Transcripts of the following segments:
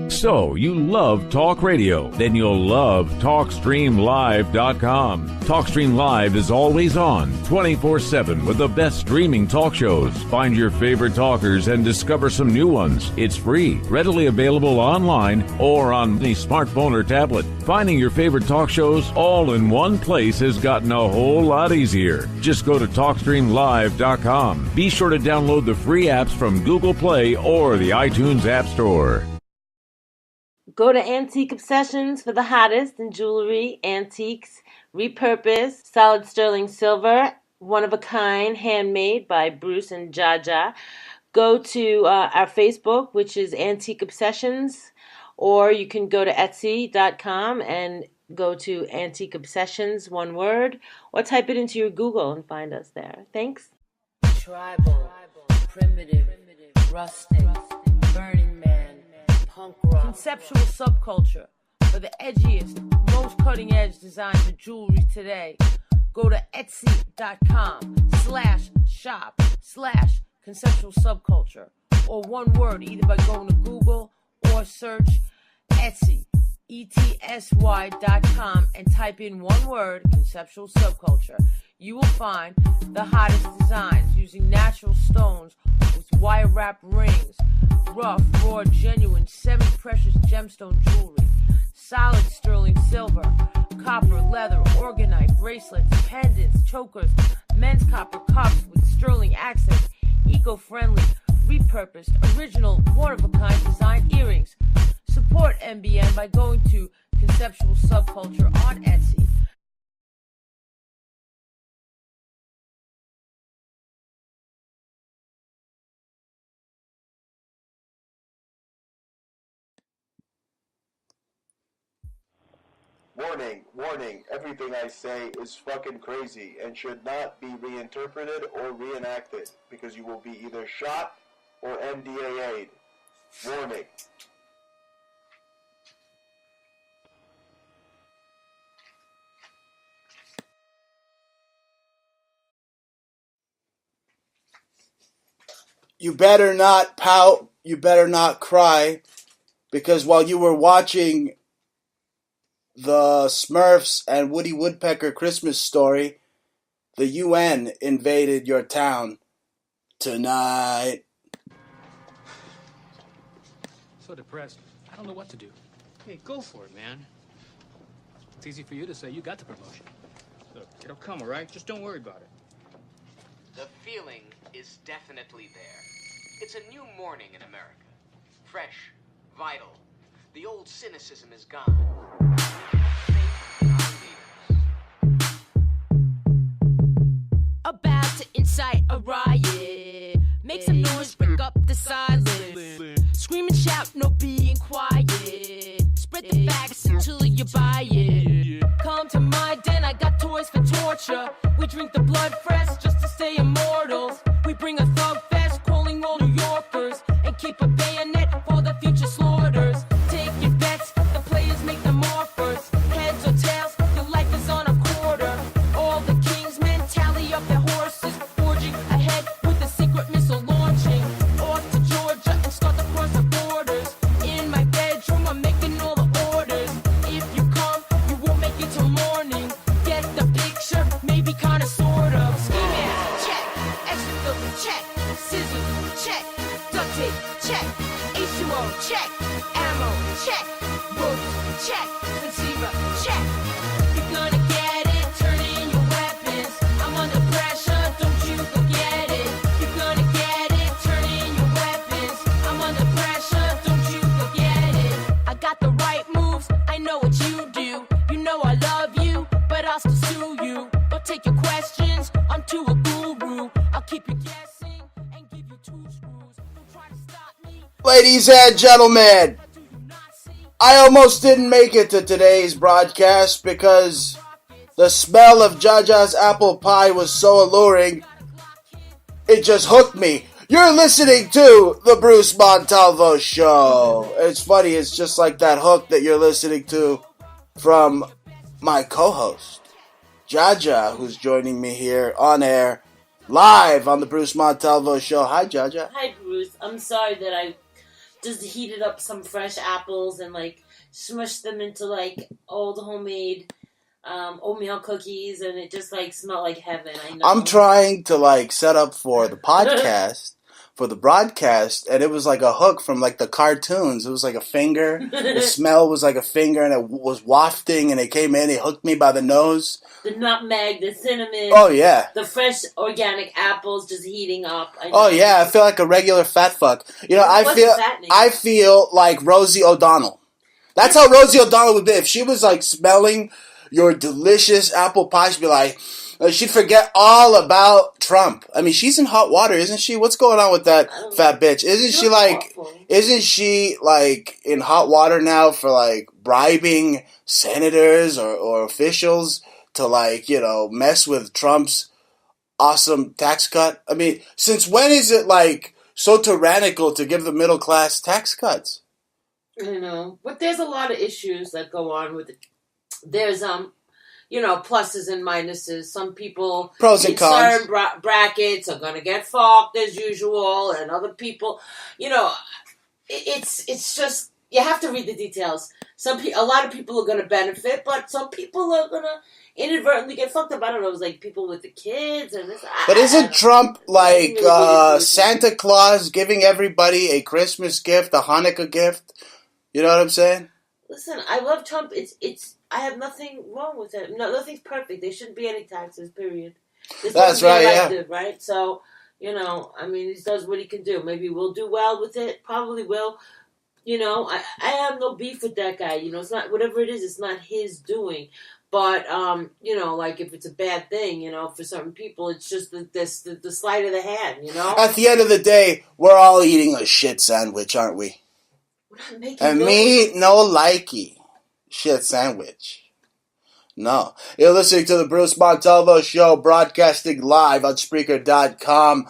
So, you love talk radio? Then you'll love TalkStreamLive.com. TalkStream Live is always on, 24/7 with the best streaming talk shows. Find your favorite talkers and discover some new ones. It's free, readily available online or on any smartphone or tablet. Finding your favorite talk shows all in one place has gotten a whole lot easier. Just go to TalkStreamLive.com. Be sure to download the free apps from Google Play or the iTunes App Store. Go to Antique Obsessions for the hottest in jewelry, antiques, repurposed, solid sterling silver, one-of-a-kind, handmade by Bruce and Jah Jah. Go to our Facebook, which is Antique Obsessions, or you can go to Etsy.com and go to Antique Obsessions, one word, or type it into your Google and find us there. Thanks. Tribal, primitive, rustic, Burning Man, punk rock. Conceptual subculture for the edgiest, most cutting-edge designs of jewelry today. Go to Etsy.com/shop/conceptual subculture, or one word, either by going to Google or search Etsy, ETSY.com, and type in one word, conceptual subculture. You will find the hottest designs using natural stones with wire wrap rings, rough, raw, genuine, semi-precious gemstone jewelry, solid sterling silver, copper, leather, orgonite, bracelets, pendants, chokers, men's copper cups with sterling accents, eco-friendly, repurposed, original, one-of-a-kind design earrings. Support MBN by going to Conceptual Subculture on Etsy. Warning, warning, everything I say is fucking crazy and should not be reinterpreted or reenacted because you will be either shot or NDAA'd. Warning. You better not pout, you better not cry, because while you were watching the Smurfs and Woody Woodpecker Christmas Story, the UN invaded your town tonight. So depressed. I don't know what to do. Hey, go for it, man. It's easy for you to say you got the promotion. Look, it'll come, all right? Just don't worry about it. The feeling is definitely there. It's a new morning in America. Fresh, vital. The old cynicism is gone. About to incite a riot. Make some noise, break up the silence. Scream and shout, no being quiet. Spread the facts until you buy it. Come to my den, I got toys for torture. We drink the blood fresh just to stay immortals. We bring a thug fest, calling all New Yorkers. And keep a bayonet for the future slaughters. Take your bets, the players make them offers. Heads or tails, your life is on a quarter. All the king's men tally up their horses. Forging ahead with a secret missile launching. Off to Georgia and start to cross the borders. In my bedroom, I'm making all the orders. If you come, you won't make it till morning. Get the picture, maybe kinda sort of. Ski mask, check. Extra filter, check. Scissors, check. Duct tape, check. H2O, check. Ammo, check. Ropes, check. Receiver, check. You're gonna get it, turn in your weapons. I'm under pressure, don't you forget it. You're gonna get it, turn in your weapons. I'm under pressure, don't you forget it. I got the right moves, I know what you do. You know I love you, but I'll still sue you. Don't take your questions, I'm too a guru. I'll keep you guessing and give you two screws. Don't try to stop me. Ladies and gentlemen, I almost didn't make it to today's broadcast because the smell of Jah Jah's apple pie was so alluring, it just hooked me. You're listening to The Bruce Montalvo Show. It's funny, it's just like that hook that you're listening to from my co-host, Jah Jah, who's joining me here on air, live on The Bruce Montalvo Show. Hi, Jah Jah. Hi, Bruce. I'm sorry that I just heated up some fresh apples and like smushed them into like old homemade oatmeal cookies, and it just like smelled like heaven. I know. I'm trying to like set up for the podcast, for the broadcast, and it was like a hook from like the cartoons. It was like a finger. The smell was like a finger, and it was wafting, and it came in. It hooked me by the nose. The nutmeg, the cinnamon. Oh yeah. The fresh organic apples just heating up. Oh yeah, I feel like a regular fat fuck. You know, I feel like Rosie O'Donnell. That's how Rosie O'Donnell would be if she was like smelling your delicious apple pie. She'd be like, she'd forget all about Trump. I mean, she's in hot water, isn't she? What's going on with that fat bitch? Isn't she like in hot water now for like bribing senators or officials to like, you know, mess with Trump's awesome tax cut? I mean, since when is it like so tyrannical to give the middle class tax cuts? I know, but there's a lot of issues that go on with it. There's you know, pluses and minuses. Some people pros and cons. Certain brackets are gonna get fucked as usual, and other people, you know, it's just you have to read the details. A lot of people are gonna benefit, but some people are gonna inadvertently get fucked up. I don't know. It was like people with the kids and this. But isn't Trump like Santa Claus giving everybody a Christmas gift, a Hanukkah gift? You know what I'm saying? Listen, I love Trump. I have nothing wrong with it. No, nothing's perfect. There shouldn't be any taxes, period. That's right, yeah. Right? So, you know, I mean, he does what he can do. Maybe we'll do well with it. Probably will. You know, I have no beef with that guy. You know, it's not, whatever it is, it's not his doing. But, you know, like, if it's a bad thing, you know, for certain people, it's just the sleight of the hand, you know? At the end of the day, we're all eating a shit sandwich, aren't we? And me, no likey. Shit sandwich. No. You're listening to the Bruce Montalvo Show, broadcasting live on Spreaker.com.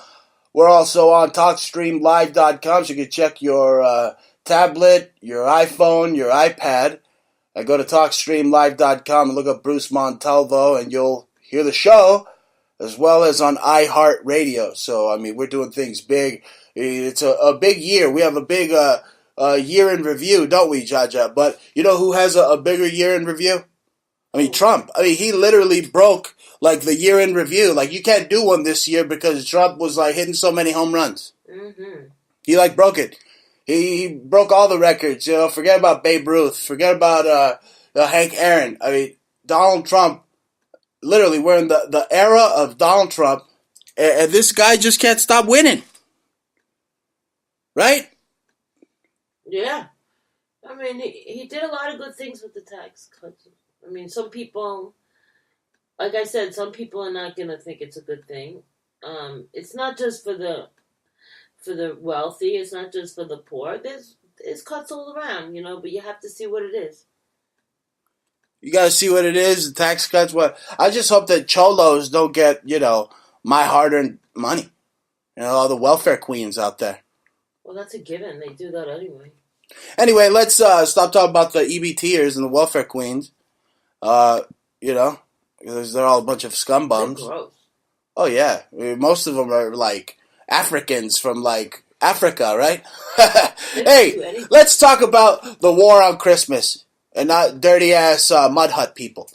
We're also on TalkStreamLive.com, so you can check your tablet, your iPhone, your iPad. Go to TalkStreamLive.com and look up Bruce Montalvo, and you'll hear the show, as well as on iHeartRadio. So, I mean, we're doing things big. It's a big year. We have a big year in review, don't we, Jah Jah? But you know who has a bigger year in review? I mean, Trump. I mean, he literally broke, like, the year in review. Like, you can't do one this year because Trump was, like, hitting so many home runs. Mm-hmm. He, like, broke it. He broke all the records, you know. Forget about Babe Ruth. Forget about Hank Aaron. I mean, Donald Trump, literally, we're in the era of Donald Trump, and this guy just can't stop winning. Right? Yeah. I mean, he did a lot of good things with the tax cuts. I mean, some people, like I said, some people are not going to think it's a good thing. It's not just for the wealthy. It's not just for the poor. There's cuts all around, you know, but you have to see what it is. You got to see what it is, the tax cuts. What I just hope that cholos don't get, you know, my hard-earned money. You know, all the welfare queens out there. Well, that's a given. They do that anyway. Anyway, let's stop talking about the EBTers and the welfare queens. You know, because they're all a bunch of scumbums. They're gross. Oh, yeah. I mean, most of them are, like, Africans from, like, Africa, right? Hey, let's talk about the war on Christmas and not dirty-ass mud hut people.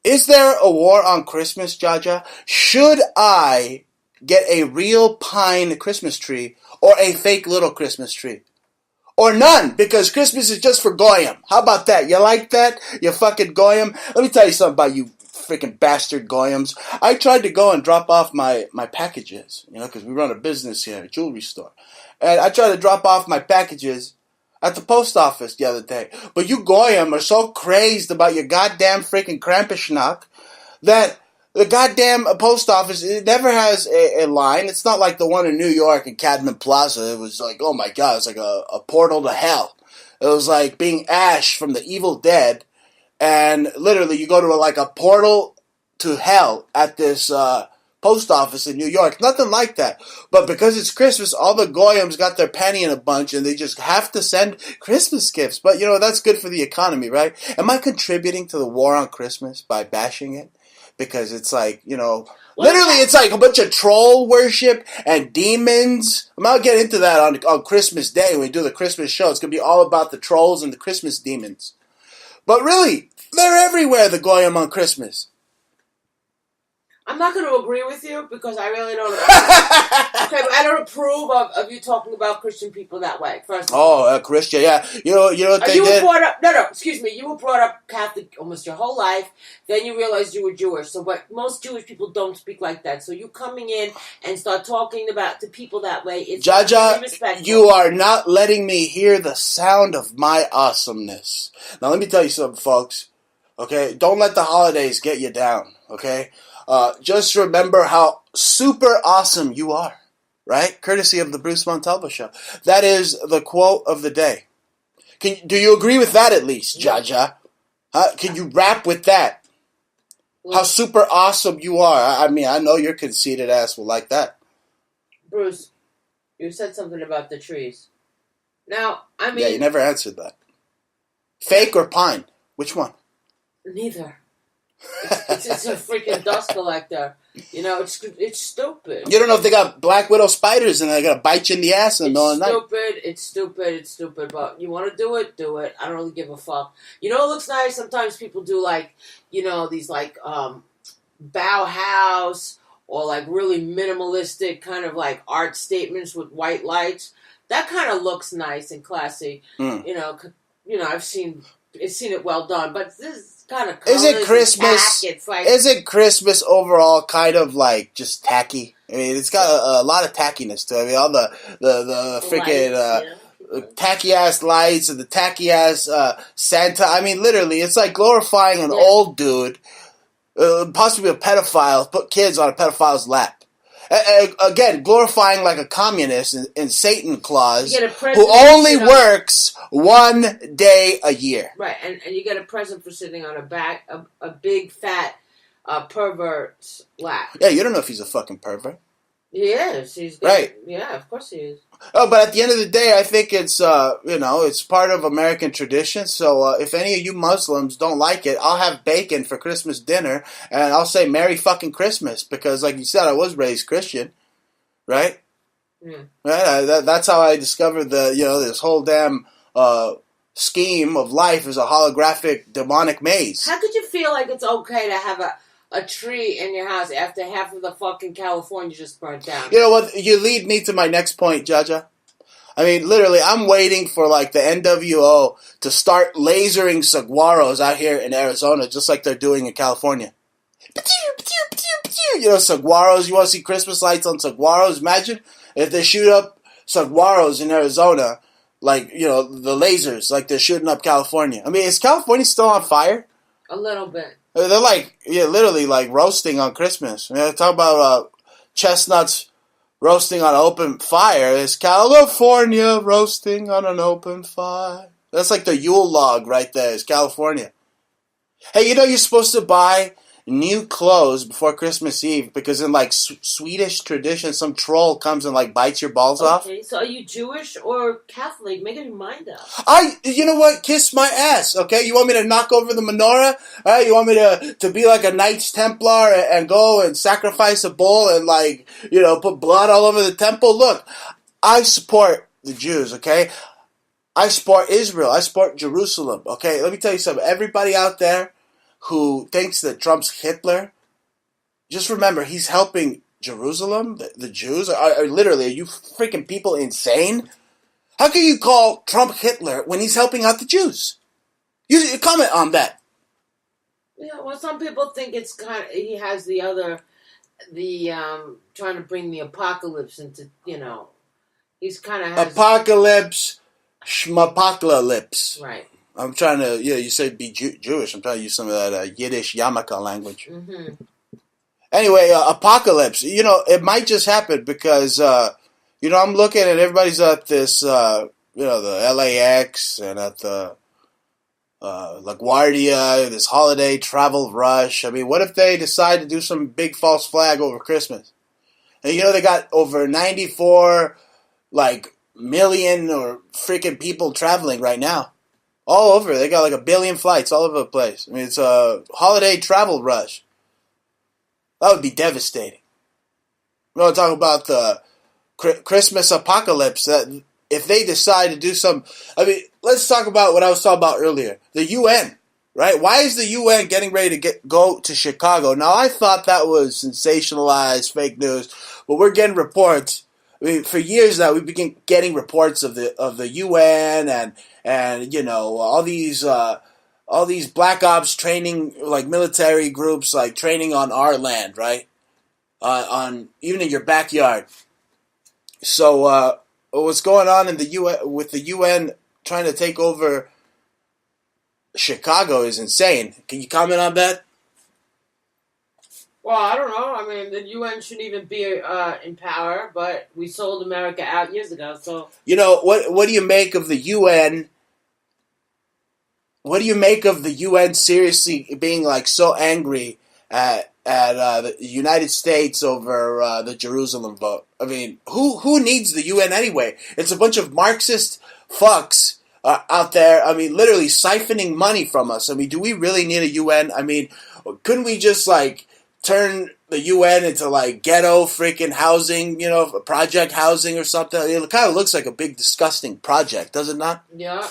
Is there a war on Christmas, Jah Jah? Should I get a real pine Christmas tree or a fake little Christmas tree? Or none, because Christmas is just for Goyim. How about that? You like that? You fucking Goyim? Let me tell you something about you freaking bastard Goyims. I tried to go and drop off my packages, you know, because we run a business here, a jewelry store. And I tried to drop off my packages at the post office the other day. But you Goyim are so crazed about your goddamn freaking Krampusnacht that the goddamn post office, it never has a line. It's not like the one in New York in Cadman Plaza. It was like, oh my God, it's like a portal to hell. It was like being Ash from the Evil Dead. And literally you go to a portal to hell at this post office in New York. Nothing like that. But because it's Christmas, all the Goyams got their penny in a bunch and they just have to send Christmas gifts. But, you know, that's good for the economy, right? Am I contributing to the war on Christmas by bashing it? because it's like, literally it's like a bunch of troll worship and demons. I'm not getting into that on Christmas Day when we do the Christmas show. It's going to be all about the trolls and the Christmas demons. But really, they're everywhere, the Goyim on Christmas. I'm not going to agree with you because I really don't. Okay, but I don't approve of you talking about Christian people that way. First of all. Christian, yeah. You know what they did? Excuse me. You were brought up Catholic almost your whole life. Then you realized you were Jewish. So, but most Jewish people don't speak like that. So you coming in and start talking to people that way, it's Jah Jah, respectful. you are not letting me hear the sound of my awesomeness. Now, let me tell you something, folks. Okay? Don't let the holidays get you down. Okay? Just remember how super awesome you are, right? Courtesy of the Bruce Montalvo Show. That is the quote of the day. Do you agree with that at least, Jah Jah? Can you rap with that? How super awesome you are. I mean, I know your conceited ass will like that. Bruce, you said something about the trees. Now, I mean... Yeah, you never answered that. Fake or pine? Which one? Neither. It's a freaking dust collector. It's stupid. You don't know if they got Black Widow spiders and they're going to bite you in the ass in the middle of the night. It's stupid. But you want to do it, do it. I don't really give a fuck. It looks nice. Sometimes people do these Bauhaus or really minimalistic kind of art statements with white lights. That kind of looks nice and classy. I've seen it well done, but this kind of is it Christmas? Is it Christmas overall kind of just tacky? I mean, it's got a lot of tackiness to it. I mean, all the freaking tacky ass lights and the tacky ass Santa. I mean, literally, it's like glorifying an old dude, possibly a pedophile, put kids on a pedophile's lap. Again, glorifying like a communist in Satan Claus who only works one day a year. Right, and you get a present for sitting on a big fat pervert's lap. Yeah, you don't know if he's a fucking pervert. He is. He's right. Yeah, of course he is. Oh, but at the end of the day, I think it's it's part of American tradition. So if any of you Muslims don't like it, I'll have bacon for Christmas dinner, and I'll say Merry fucking Christmas because, like you said, I was raised Christian, right? Yeah. Right. That's how I discovered this whole damn scheme of life is a holographic demonic maze. How could you feel like it's okay to have a tree in your house after half of the fucking California just burnt down? You know what? You lead me to my next point, Jah Jah. I mean, literally, I'm waiting for the NWO to start lasering saguaros out here in Arizona, just like they're doing in California. Saguaros. You want to see Christmas lights on saguaros? Imagine if they shoot up saguaros in Arizona, the lasers, like they're shooting up California. I mean, is California still on fire? A little bit. They're literally roasting on Christmas. I mean, talk about chestnuts roasting on an open fire. It's California roasting on an open fire. That's like the Yule log right there. It's California. Hey, you're supposed to buy new clothes before Christmas Eve because in Swedish tradition, some troll comes and bites your balls off. Okay, so are you Jewish or Catholic? Make up your mind up. You know what? Kiss my ass, okay? You want me to knock over the menorah? You want me to be like a Knights Templar and go and sacrifice a bull and put blood all over the temple? Look, I support the Jews, okay? I support Israel. I support Jerusalem, okay? Let me tell you something. Everybody out there who thinks that Trump's Hitler, just remember, he's helping Jerusalem, the Jews. Are you freaking people insane? How can you call Trump Hitler when he's helping out the Jews? You comment on that. Yeah, well, some people think it's he has trying to bring the apocalypse into, he's kind of has... Apocalypse, schmapocalypse. Right. I'm trying to, you say be Jewish. I'm trying to use some of that Yiddish yarmulke language. Mm-hmm. Anyway, apocalypse. It might just happen because, I'm looking and everybody's at this, the LAX and at the LaGuardia, this holiday travel rush. I mean, what if they decide to do some big false flag over Christmas? And they got over 94, million or freaking people traveling right now. All over. They got 1 billion flights all over the place. I mean, it's a holiday travel rush. That would be devastating. We want to talk about the Christmas apocalypse. That if they decide to do some, I mean, let's talk about what I was talking about earlier. The UN, right? Why is the UN getting ready to go to Chicago? Now, I thought that was sensationalized, fake news, but we're getting reports. I mean, for years now, we've been getting reports of the UN and you know all these black ops training, like military groups, like training on our land, right? On even in your backyard. So what's going on in the UN with the UN trying to take over Chicago is insane. Can you comment on that? Well, I don't know. I mean, the UN shouldn't even be in power, but we sold America out years ago. So you know what do you make of the UN? What do you make of the UN seriously being like so angry at the United States over the Jerusalem vote? I mean, who needs the UN anyway? It's a bunch of Marxist fucks out there. I mean, literally siphoning money from us. I mean, do we really need a UN? I mean, couldn't we just like turn the UN into like ghetto freaking housing, you know, project housing or something? It kind of looks like a big disgusting project, does it not? yeah,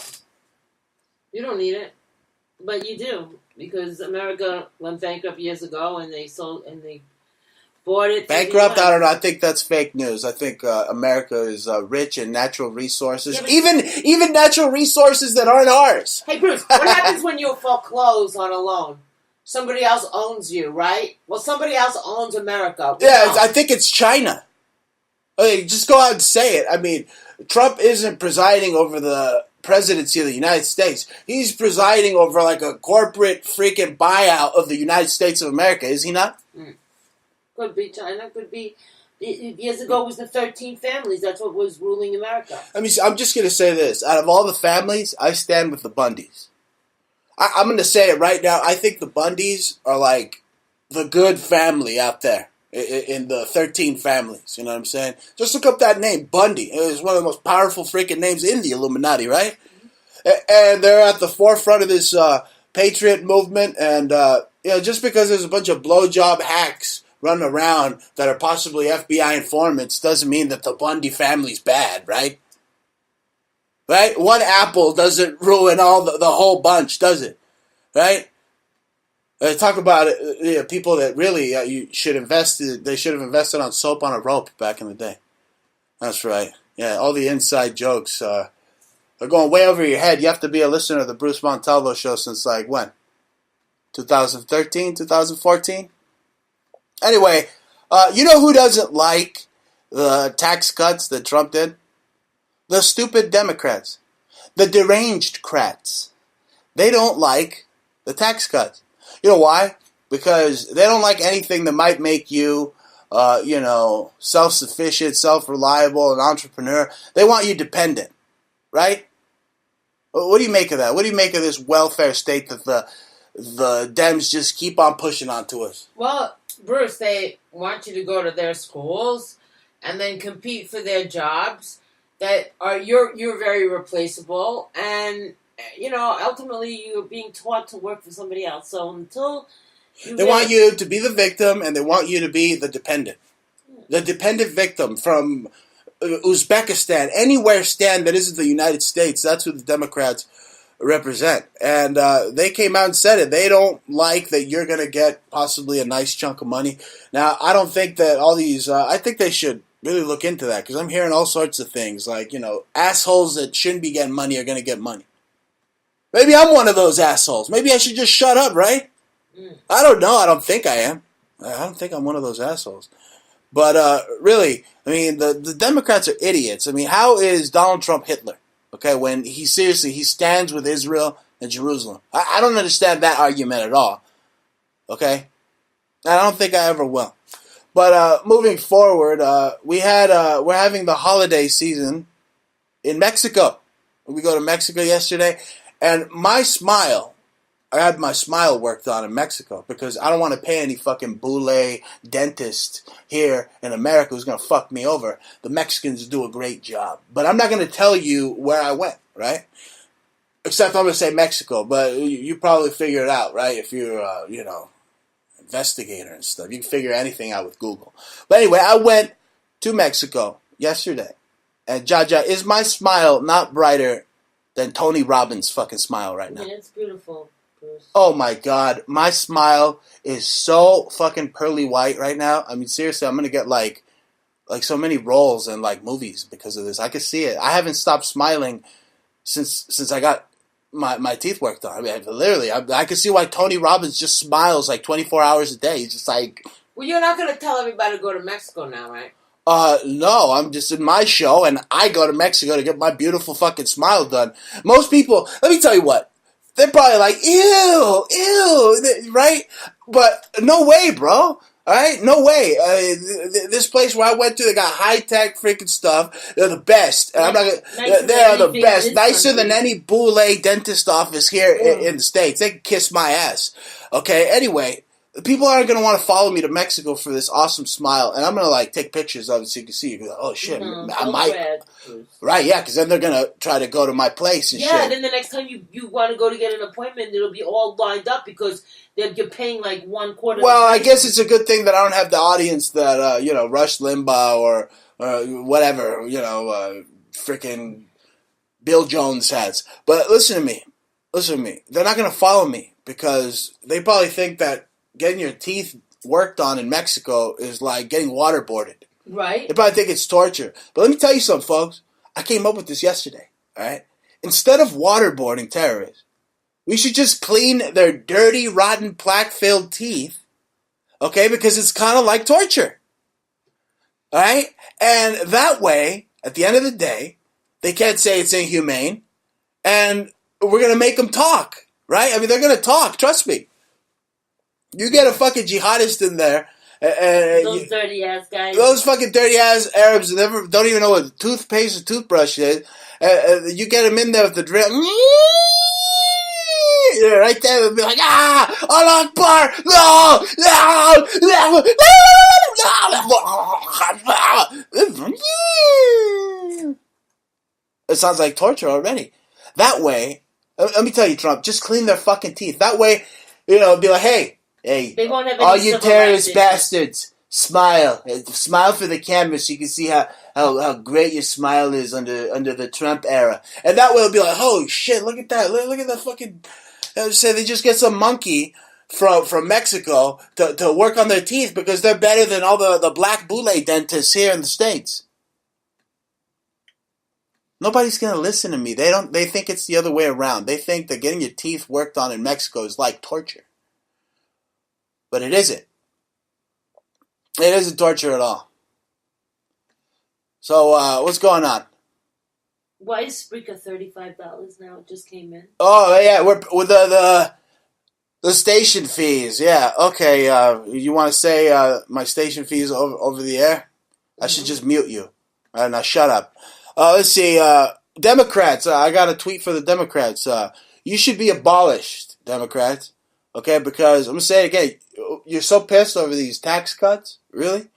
you don't need it, but you do. Because America went bankrupt years ago, and they bought it. Bankrupt? I don't know. I think that's fake news. I think America is rich in natural resources, yeah, even natural resources that aren't ours. Hey, Bruce, what happens when you foreclose on a loan? Somebody else owns you, right? Well, somebody else owns America. I think it's China. I mean, just go out and say it. I mean, Trump isn't presiding over the presidency of the United States. He's presiding over like a corporate freaking buyout of the United States of America, is he not? Could be China, could be. Years ago it was the 13 families. That's what was ruling America. I mean, I'm just going to say this. Out of all the families, I stand with the Bundys. I'm going to say it right now. I think the Bundys are like the good family out there in the 13 families. You know what I'm saying? Just look up that name, Bundy. It's one of the most powerful freaking names in the Illuminati, right? And they're at the forefront of this patriot movement. And, you know, just because there's a bunch of blowjob hacks running around that are possibly FBI informants doesn't mean that the Bundy family's bad, right? Right? One apple doesn't ruin the whole bunch, does it? Right? Talk about people that really you should invest. They should have invested on soap on a rope back in the day. That's right. Yeah, all the inside jokes are going way over your head. You have to be a listener of the Bruce Montalvo show since like when? 2013, 2014? Anyway, you know who doesn't like the tax cuts that Trump did? The stupid Democrats. The deranged crats. They don't like the tax cuts. You know why? Because they don't like anything that might make you, you know, self-sufficient, self-reliable, an entrepreneur. They want you dependent, right? What do you make of that? What do you make of this welfare state that the Dems just keep on pushing onto us? Well, Bruce, they want you to go to their schools and then compete for their jobs that are you're very replaceable, and you know ultimately you're being taught to work for somebody else. So until they want you to be the victim, and they want you to be the dependent, the dependent victim from Uzbekistan, anywhere stand that isn't the United States. That's who the Democrats represent, and they came out and said it. They don't like that you're going to get possibly a nice chunk of money. Now, I don't think that all these. I think they should really look into that, because I'm hearing all sorts of things like, you know, assholes that shouldn't be getting money are going to get money. Maybe I'm one of those assholes. Maybe I should just shut up, right? I don't know. I don't think I am. I don't think I'm one of those assholes. But really, I mean, the Democrats are idiots. I mean, how is Donald Trump Hitler? Okay, when he stands with Israel and Jerusalem. I don't understand that argument at all. Okay? I don't think I ever will. But moving forward, we're having the holiday season in Mexico. We go to Mexico yesterday, and I had my smile worked on in Mexico because I don't want to pay any fucking boule dentist here in America who's going to fuck me over. The Mexicans do a great job. But I'm not going to tell you where I went, right? Except I'm going to say Mexico, but you probably figure it out, right? If you're, you know, investigator and stuff. You can figure anything out with Google. But anyway, I went to Mexico yesterday. And Jah Jah, is my smile not brighter than Tony Robbins' fucking smile right now? Yeah, it's beautiful, Bruce. Oh my God. My smile is so fucking pearly white right now. I mean, seriously, I'm going to get like so many roles in like movies because of this. I can see it. I haven't stopped smiling since I got my teeth worked on. I mean, literally, I can see why Tony Robbins just smiles like 24 hours a day. He's just like... Well, you're not going to tell everybody to go to Mexico now, right? No, I'm just in my show, and I go to Mexico to get my beautiful fucking smile done. Most people, let me tell you what, they're probably like, ew, right? But no way, bro. All right, no way. This place where I went to, they got high tech freaking stuff. They're the best. And I'm not gonna, they are the best. Nicer than any boule dentist office here in the States. They can kiss my ass. Okay. Anyway, people aren't gonna want to follow me to Mexico for this awesome smile, and I'm gonna like take pictures of it so you can see. You go, oh shit, I might. Right, yeah, because then they're gonna try to go to my place and shit. Yeah, then the next time you want to go to get an appointment, it'll be all lined up because you're paying like 1/4. Well, I guess it's a good thing that I don't have the audience that Rush Limbaugh or whatever freaking Bill Jones has. But listen to me. They're not gonna follow me because they probably think that getting your teeth worked on in Mexico is like getting waterboarded. Right. They probably think it's torture. But let me tell you something, folks. I came up with this yesterday, all right? Instead of waterboarding terrorists, we should just clean their dirty, rotten, plaque-filled teeth, okay? Because it's kind of like torture, all right? And that way, at the end of the day, they can't say it's inhumane, and we're going to make them talk, right? I mean, they're going to talk. Trust me. You get a fucking jihadist in there. Those dirty ass guys. Those fucking dirty ass Arabs don't even know what toothpaste or toothbrush is. You get them in there with the drill. Right there, they'll be like, Allah Akbar! No! It sounds like torture already. That way, let me tell you, Trump, just clean their fucking teeth. That way, be like, hey, they won't have all you terrorist bastards, smile. Smile for the camera so you can see how great your smile is under the Trump era. And that way it'll be like, holy shit, look at that. Look at that fucking... Say they just get some monkey from Mexico to work on their teeth because they're better than all the black boule dentists here in the States. Nobody's going to listen to me. They think it's the other way around. They think that getting your teeth worked on in Mexico is like torture. But it isn't. It isn't torture at all. So, what's going on? Why is Spreaker $35 now? It just came in. Oh, yeah, we're with the station fees. Yeah, okay. You want to say my station fees over the air? I should just mute you. All right, now shut up. Let's see. Democrats. I got a tweet for the Democrats. You should be abolished, Democrats. Okay, because I'm going to say it again. You're so pissed over these tax cuts? Really?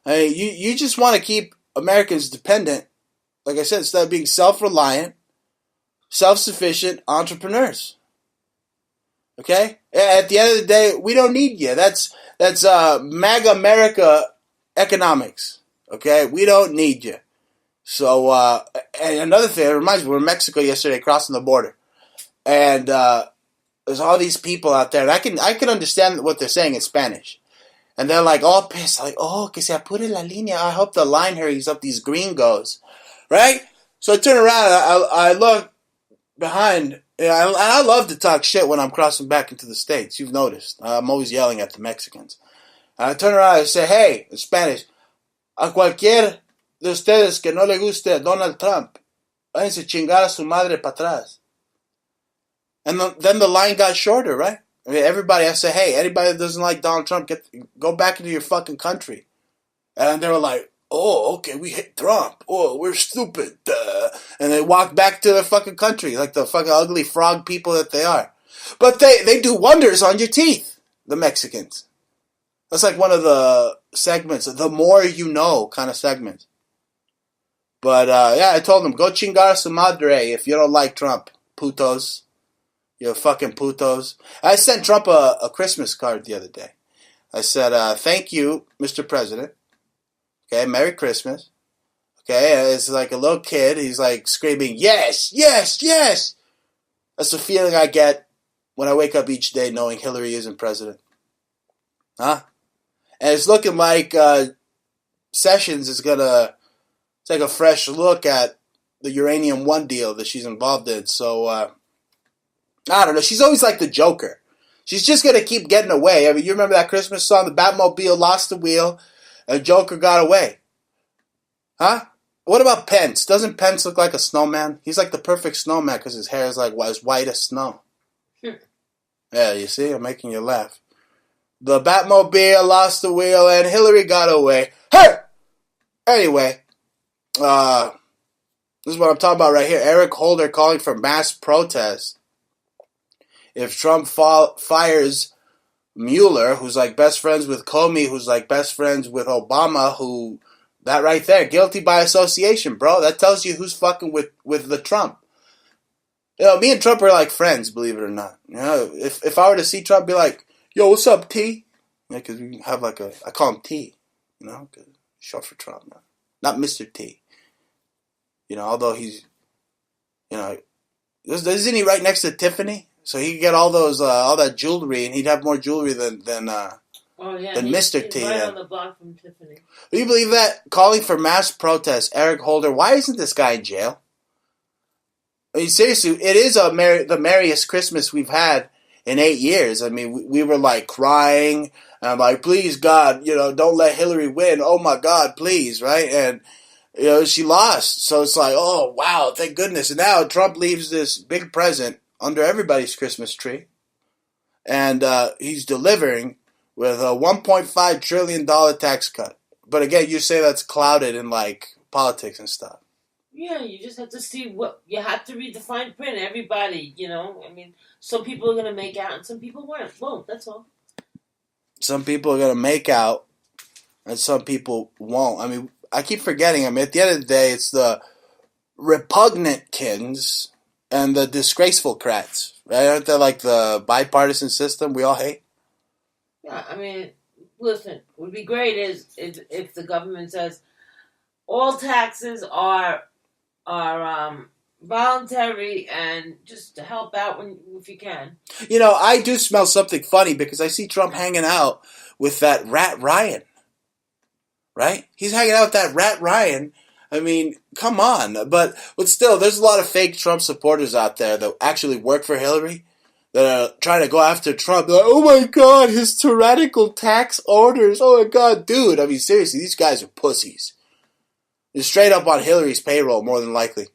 I mean, you just want to keep Americans dependent, like I said, instead of being self-reliant, self-sufficient entrepreneurs. Okay? At the end of the day, we don't need you. That's MAGA America economics. Okay? We don't need you. So, and another thing, it reminds me, we were in Mexico yesterday crossing the border. And there's all these people out there. And I can understand what they're saying in Spanish. And they're like all pissed. Like, que se apure la línea. I hope the line hurries up, these gringos. Right? So I turn around. I look behind. I love to talk shit when I'm crossing back into the States. You've noticed. I'm always yelling at the Mexicans. And I turn around and say, hey, in Spanish, a cualquier de ustedes que no le guste Donald Trump, váyanse chingar a su madre para atrás. And then the line got shorter, right? I mean, everybody, I say, hey, anybody that doesn't like Donald Trump, go back into your fucking country. And they were like, oh, okay, we hate Trump. Oh, we're stupid. And they walked back to their fucking country like the fucking ugly frog people that they are. But they do wonders on your teeth, the Mexicans. That's like one of the segments, the more you know kind of segments. But, yeah, I told them, go chingar a su madre if you don't like Trump, putos. You fucking putos. I sent Trump a Christmas card the other day. I said, thank you, Mr. President. Okay, Merry Christmas. Okay, it's like a little kid. He's like screaming, yes, yes, yes. That's the feeling I get when I wake up each day knowing Hillary isn't president. Huh? And it's looking like Sessions is going to take a fresh look at the Uranium One deal that she's involved in. So, I don't know. She's always like the Joker. She's just going to keep getting away. I mean, you remember that Christmas song, the Batmobile lost the wheel, and Joker got away. Huh? What about Pence? Doesn't Pence look like a snowman? He's like the perfect snowman because his hair is like as white as snow. Yeah, you see? I'm making you laugh. The Batmobile lost the wheel, and Hillary got away. Hey! Anyway, this is what I'm talking about right here. Eric Holder calling for mass protests. If Trump fires Mueller, who's like best friends with Comey, who's like best friends with Obama, that right there, guilty by association, bro. That tells you who's fucking with the Trump. You know, me and Trump are like friends, believe it or not. You know, if I were to see Trump, be like, yo, what's up, T? Yeah, because we have like I call him T, you know, short for Trump, man. Not Mr. T. You know, although he's, you know, isn't he right next to Tiffany? So he could get all that jewelry, and he'd have more jewelry than Mr. T. He's right on the block from Tiffany. Do you believe that? Calling for mass protests, Eric Holder. Why isn't this guy in jail? I mean, seriously, it is the merriest Christmas we've had in 8 years. I mean, we were like crying, and I'm like, please, God, you know, don't let Hillary win. Oh my God, please, right? And, you know, she lost. So it's like, oh, wow, thank goodness. And now Trump leaves this big present under everybody's Christmas tree. And he's delivering with a $1.5 trillion tax cut. But again, you say that's clouded in like politics and stuff. Yeah, you just have to see you have to read the fine print. Everybody, you know, I mean, some people are going to make out and some people won't. That's all. Some people are going to make out and some people won't. I mean, I keep forgetting. I mean, at the end of the day, it's the repugnant kins and the disgraceful crats. Right? Aren't they like the bipartisan system we all hate? Yeah, I mean, listen, what would be great is if the government says all taxes are voluntary and just to help out if you can. You know, I do smell something funny because I see Trump hanging out with that rat Ryan. Right? He's hanging out with that rat Ryan. I mean, come on. But still, there's a lot of fake Trump supporters out there that actually work for Hillary that are trying to go after Trump. They're like, oh my God, his tyrannical tax orders. Oh my God, dude. I mean, seriously, these guys are pussies. They're straight up on Hillary's payroll, more than likely.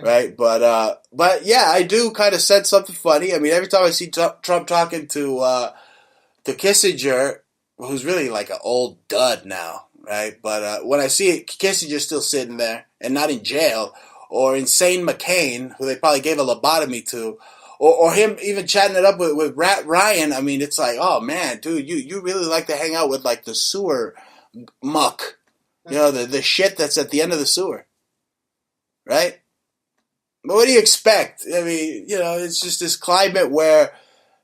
Right? But yeah, I do kind of sense something funny. I mean, every time I see Trump talking to Kissinger, who's really like an old dud now, right? But when I see Kissinger still sitting there and not in jail, or Insane McCain, who they probably gave a lobotomy to, or him even chatting it up with Rat Ryan, I mean, it's like, oh man, dude, you really like to hang out with like the sewer muck. You know, the shit that's at the end of the sewer. Right? But what do you expect? I mean, you know, it's just this climate where,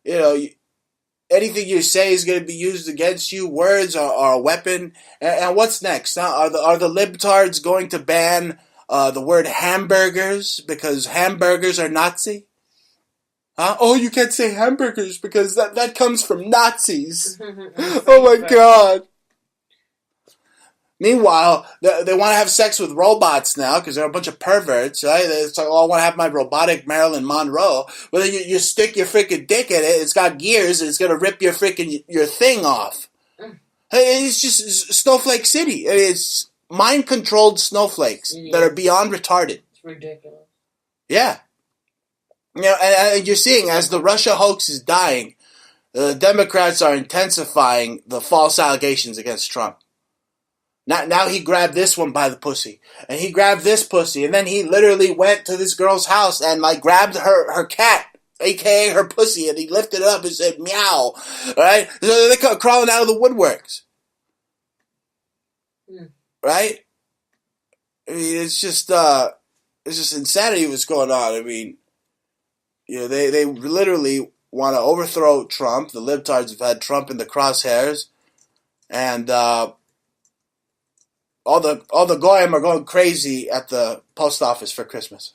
you know, anything you say is going to be used against you. Words are a weapon. And what's next? Are the libtards going to ban the word hamburgers because hamburgers are Nazi? Huh? Oh, you can't say hamburgers because that comes from Nazis. Oh my God. Meanwhile, they want to have sex with robots now because they're a bunch of perverts, right? It's like, oh, I want to have my robotic Marilyn Monroe. But then you stick your freaking dick in it, it's got gears, and it's going to rip your freaking your thing off. It's just Snowflake City. It's mind-controlled snowflakes that are beyond retarded. It's ridiculous. Yeah. You know, and you're seeing, as the Russia hoax is dying, the Democrats are intensifying the false allegations against Trump. Now he grabbed this one by the pussy, and he grabbed this pussy, and then he literally went to this girl's house and like grabbed her cat, aka her pussy, and he lifted it up and said meow. Right? So they come crawling out of the woodworks. Right? I mean, it's just insanity what's going on. I mean, you know, they literally want to overthrow Trump. The libtards have had Trump in the crosshairs, and all the goyim are going crazy at the post office for Christmas.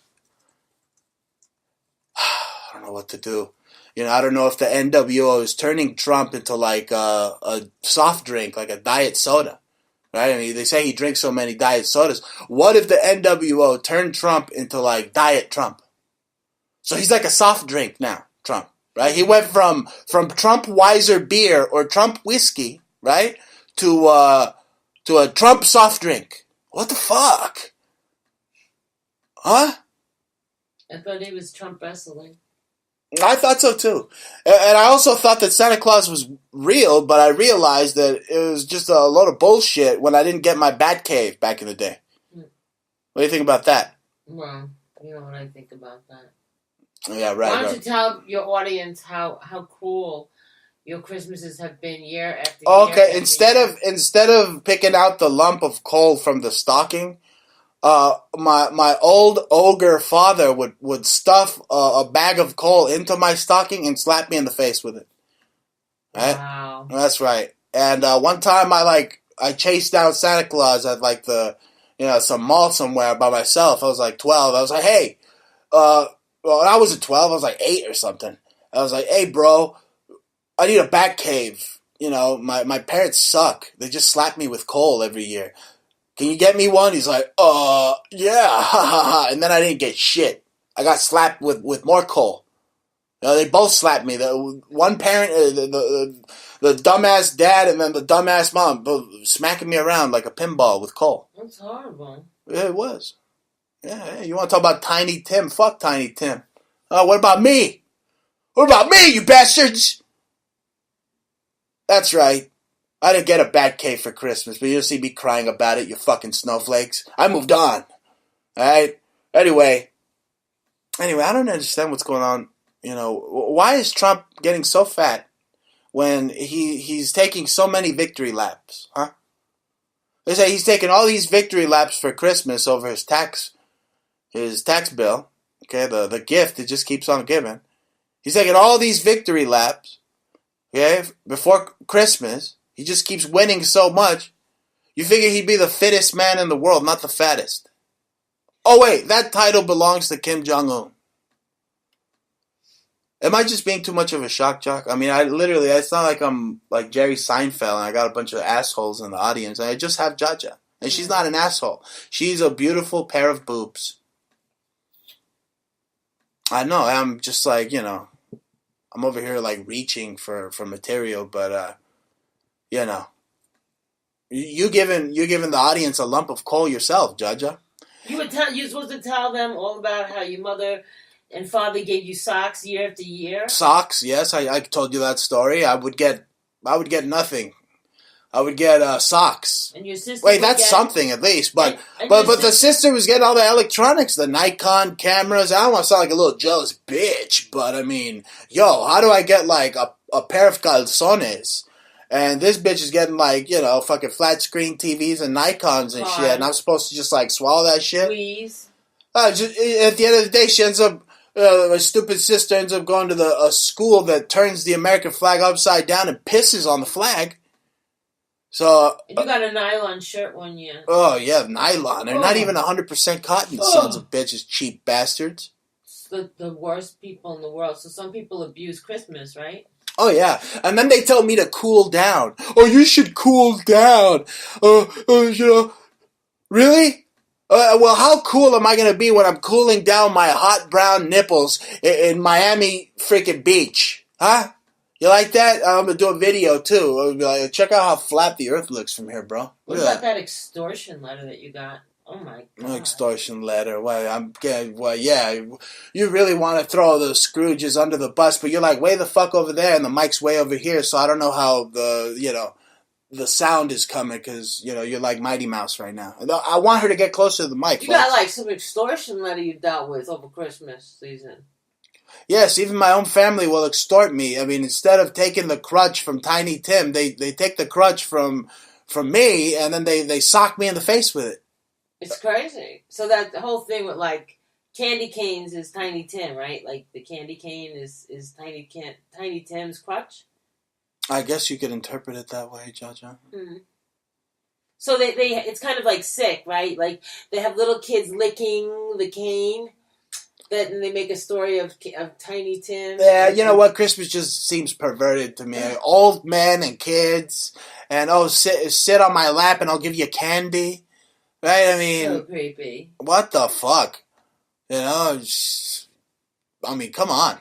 I don't know what to do. I don't know if the NWO is turning Trump into like a soft drink, like a diet soda, right? I mean, they say he drinks so many diet sodas. What if the NWO turned Trump into like Diet Trump? So he's like a soft drink now, Trump, right? He went from Trump Weiser beer or Trump whiskey, right, to a Trump soft drink. What the fuck? Huh? I thought he was Trump wrestling. I thought so too. And I also thought that Santa Claus was real, but I realized that it was just a load of bullshit when I didn't get my bat cave back in the day. What do you think about that? Well, you know what I think about that. Yeah, right. Why don't you tell your audience how cool your Christmases have been year after year? Okay, instead of picking out the lump of coal from the stocking, my old ogre father would stuff a bag of coal into my stocking and slap me in the face with it. Right? Wow. That's right. And one time I chased down Santa Claus at like some mall somewhere by myself. I was like 12. I was like, hey, I wasn't 12. I was like 8 or something. I was like, hey, bro, I need a bat cave. My parents suck. They just slap me with coal every year. Can you get me one? He's like, yeah, ha ha ha. And then I didn't get shit. I got slapped with more coal. They both slapped me. The one parent, the dumbass dad, and then the dumbass mom, both smacking me around like a pinball with coal. That's horrible. Yeah, it was. Yeah, you want to talk about Tiny Tim? Fuck Tiny Tim. What about me? What about me, you bastards? That's right. I didn't get a bat cave for Christmas, but you'll see me crying about it, you fucking snowflakes. I moved on. Alright? Anyway, I don't understand what's going on. Why is Trump getting so fat when he's taking so many victory laps? Huh? They say he's taking all these victory laps for Christmas over his tax bill. Okay, the gift, it just keeps on giving. He's taking all these victory laps, okay, before Christmas. He just keeps winning so much. You figure he'd be the fittest man in the world, not the fattest. Oh wait, that title belongs to Kim Jong-un. Am I just being too much of a shock jock? I mean, it's not like I'm like Jerry Seinfeld and I got a bunch of assholes in the audience. I just have Jah Jah. And she's not an asshole. She's a beautiful pair of boobs. I know, I'm just like, I'm over here like reaching for material, but you giving the audience a lump of coal yourself, Jah Jah. You're supposed to tell them all about how your mother and father gave you socks year after year. Socks, yes, I told you that story. I would get nothing. I would get socks. And your sister. Wait, that's something at least. But the sister was getting all the electronics, the Nikon cameras. I don't want to sound like a little jealous bitch, but I mean, how do I get like a pair of calzones? And this bitch is getting like, fucking flat screen TVs and Nikons and shit. And I'm supposed to just like swallow that shit? Please. At the end of the day, she ends up, my stupid sister ends up going to a school that turns the American flag upside down and pisses on the flag. So you got a nylon shirt one year. Oh yeah, nylon. They're not even 100% cotton. Sons of bitches, cheap bastards. The worst people in the world. So some people abuse Christmas, right? Oh yeah, and then they tell me to cool down. Oh, you should cool down. Really? Well, how cool am I gonna be when I'm cooling down my hot brown nipples in Miami freaking beach? Huh? You like that? I'm gonna do a video too. I'll be like, check out how flat the earth looks from here, bro. What about that extortion letter that you got? Oh my god. Extortion letter. Yeah. You really want to throw the Scrooges under the bus, but you're like way the fuck over there, and the mic's way over here. So I don't know how the sound is coming because you're like Mighty Mouse right now. I want her to get closer to the mic. You got like some extortion letter you dealt with over Christmas season. Yes, even my own family will extort me. I mean, instead of taking the crutch from Tiny Tim, they take the crutch from me, and then they sock me in the face with it. It's crazy. So that whole thing with like candy canes is Tiny Tim, right? Like the candy cane is Tiny Tim's crutch. I guess you could interpret it that way, Jah Jah. Mm-hmm. So they it's kind of like sick, right? Like they have little kids licking the cane. And they make a story of Tiny Tim. Yeah, you know what? Christmas just seems perverted to me. Old men and kids, and sit on my lap and I'll give you candy. Right? I mean, so creepy. What the fuck? You know, I mean, come on.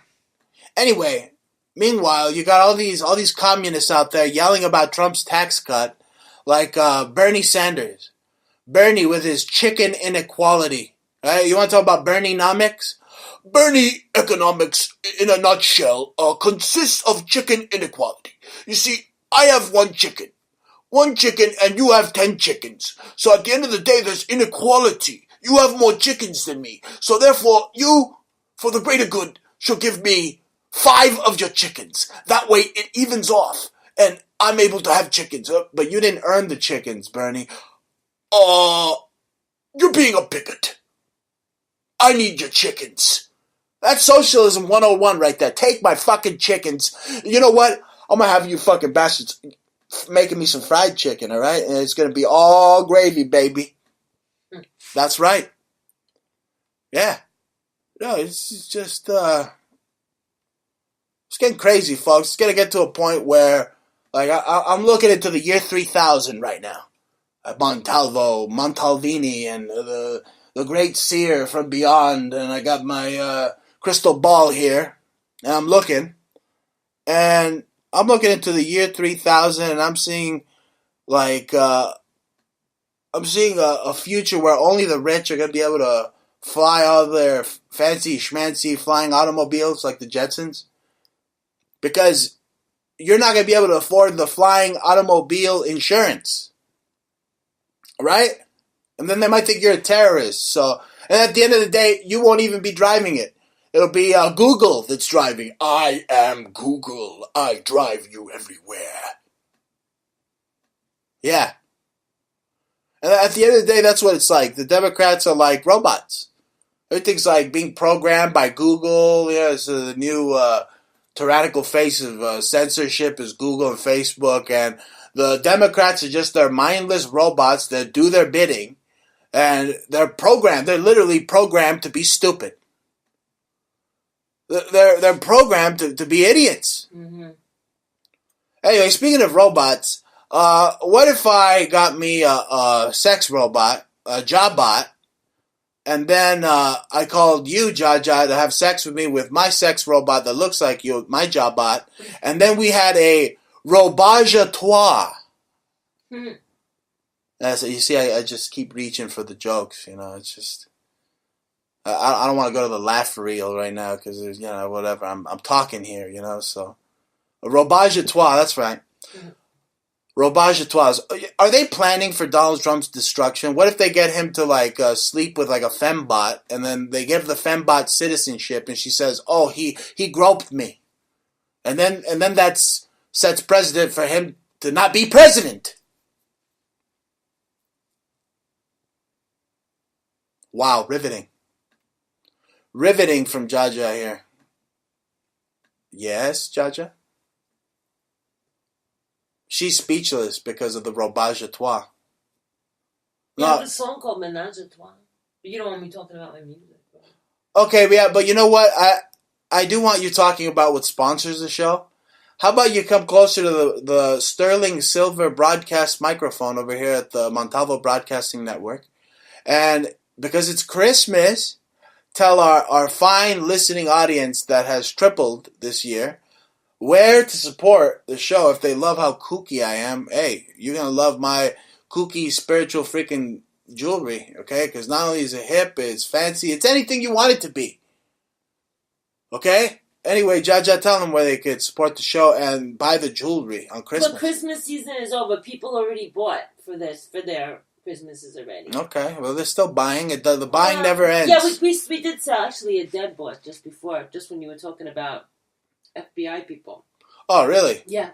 Anyway, meanwhile, you got all these communists out there yelling about Trump's tax cut, like Bernie Sanders. Bernie with his chicken inequality. Right? You want to talk about Bernie-nomics? Bernie economics, in a nutshell, consists of chicken inequality. You see, I have one chicken, and you have 10 chickens. So at the end of the day, there's inequality. You have more chickens than me. So therefore, you, for the greater good, should give me 5 of your chickens. That way, it evens off, and I'm able to have chickens. But you didn't earn the chickens, Bernie. You're being a bigot. I need your chickens. That's socialism 101 right there. Take my fucking chickens. You know what? I'm gonna have you fucking bastards making me some fried chicken, alright? And it's gonna be all gravy, baby. That's right. Yeah. No, it's just, it's getting crazy, folks. It's gonna get to a point where, like, I'm looking into the year 3000 right now. Montalvo, Montalvini, and the great seer from beyond, and I got my crystal ball here, and I'm looking into the year 3000, and I'm seeing like a future where only the rich are gonna be able to fly all their fancy schmancy flying automobiles like the Jetsons, because you're not gonna be able to afford the flying automobile insurance, right? And then they might think you're a terrorist. So, and at the end of the day, you won't even be driving it. It'll be Google that's driving. I am Google. I drive you everywhere. Yeah. And at the end of the day, that's what it's like. The Democrats are like robots. Everything's like being programmed by Google. Yeah, it's the new tyrannical face of censorship is Google and Facebook. And the Democrats are just their mindless robots that do their bidding. And they're literally programmed to be stupid. They're programmed to be idiots. Mm-hmm. Anyway, speaking of robots, what if I got me a sex robot, a Jahbot, and then I called you, Jah Jah, to have sex with me with my sex robot that looks like you, my Jahbot, and then we had a robage-a-toi. Mm-hmm. So you see, I just keep reaching for the jokes, you know, it's just, I don't want to go to the laugh reel right now, because there's, you know, whatever, I'm talking here, you know, so, a robage-a-toi, that's right, robage-a-toi, are they planning for Donald Trump's destruction? What if they get him to, like, sleep with, like, a fembot, and then they give the fembot citizenship, and she says, oh, he groped me, and then that sets precedent for him to not be president. Wow, riveting. Riveting from Jah Jah here. Yes, Jah Jah? She's speechless because of the robage-a-toi. You have a song called Menage a Trois. But you don't want me talking about my music. Okay, yeah, but you know what? I do want you talking about what sponsors the show. How about you come closer to the sterling silver broadcast microphone over here at the Montalvo Broadcasting Network. And because it's Christmas, tell our fine listening audience that has tripled this year where to support the show if they love how kooky I am. Hey, you're going to love my kooky spiritual freaking jewelry, okay? Because not only is it hip, it's fancy, it's anything you want it to be. Okay? Anyway, Jah Jah, tell them where they could support the show and buy the jewelry on Christmas. But Christmas season is over. People already bought for their Christmases already. Okay, well, they're still buying. The buying never ends. Yeah, we did sell actually a dead bot just when you were talking about FBI people. Oh, really? Yeah.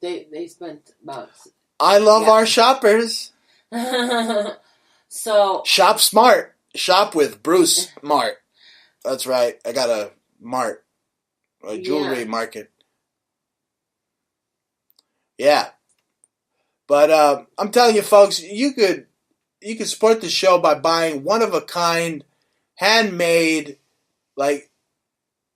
They spent about... I love our shoppers. So... Shop smart. Shop with Bruce Mart. That's right. I got a mart. A jewelry market. Yeah. But I'm telling you, folks, you could support the show by buying one-of-a-kind, handmade, like,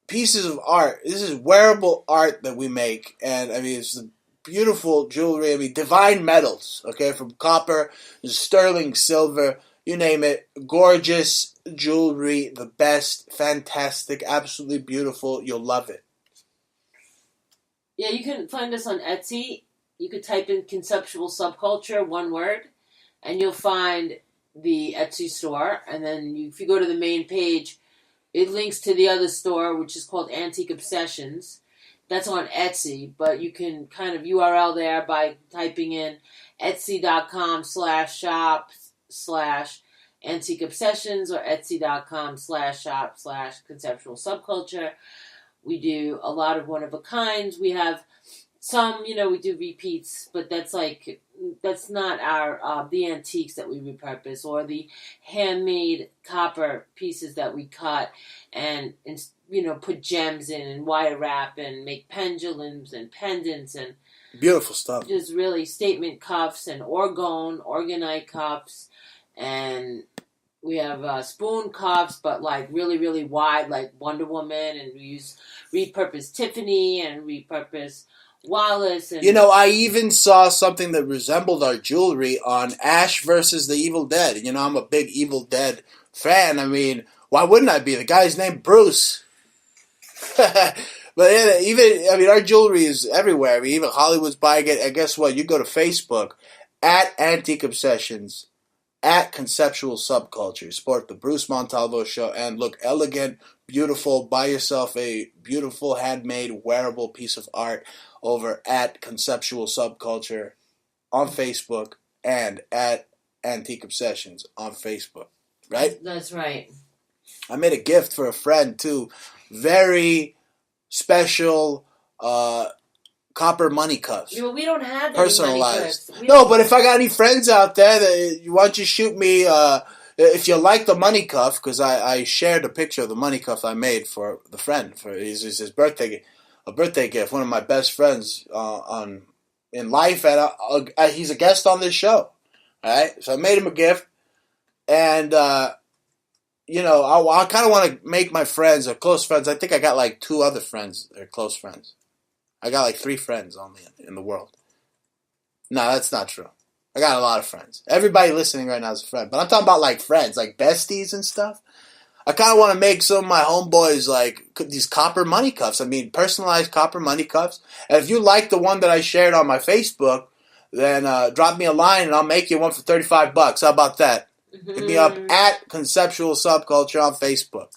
pieces of art. This is wearable art that we make. And, I mean, it's the beautiful jewelry. I mean, divine metals, okay, from copper, sterling silver, you name it. Gorgeous jewelry, the best, fantastic, absolutely beautiful. You'll love it. Yeah, you can find us on Etsy. You could type in conceptual subculture, one word, and you'll find the Etsy store. And then if you go to the main page, it links to the other store, which is called Antique Obsessions. That's on Etsy, but you can kind of URL there by typing in etsy.com/shop/antique obsessions or etsy.com/shop/conceptual subculture. We do a lot of one-of-a-kinds. We have some, we do repeats, but that's not our, the antiques that we repurpose or the handmade copper pieces that we cut and put gems in and wire wrap and make pendulums and pendants and beautiful stuff. Just really statement cuffs and organite cuffs, and we have spoon cuffs, but like really, really wide, like Wonder Woman, and we repurpose Tiffany and repurpose Wallace. And I even saw something that resembled our jewelry on Ash versus the Evil Dead. I'm a big Evil Dead fan. I mean, why wouldn't I be? The guy's named Bruce. But our jewelry is everywhere. I mean, even Hollywood's buying it. And guess what? You go to Facebook, at Antique Obsessions, at Conceptual Subculture. Support the Bruce Montalvo Show and look elegant, beautiful. Buy yourself a beautiful, handmade, wearable piece of art over at Conceptual Subculture on Facebook and at Antique Obsessions on Facebook. Right? That's right. I made a gift for a friend, too. Very special copper money cuffs. Yeah, well, we don't have any personalized. money cuffs. No, but if I got any friends out there that why don't you shoot me if you like the money cuff, because I shared a picture of the money cuff I made for the friend for his birthday, a birthday gift. One of my best friends in life, and he's a guest on this show. All right, so I made him a gift, and I kind of want to make my friends or close friends. I think I got like 2 other friends that are close friends. I got like 3 friends only in the world. No, that's not true. I got a lot of friends. Everybody listening right now is a friend. But I'm talking about like friends, like besties and stuff. I kind of want to make some of my homeboys like these copper money cuffs. I mean, personalized copper money cuffs. And if you like the one that I shared on my Facebook, then drop me a line and I'll make you one for $35. How about that? Hit me up at Conceptual Subculture on Facebook.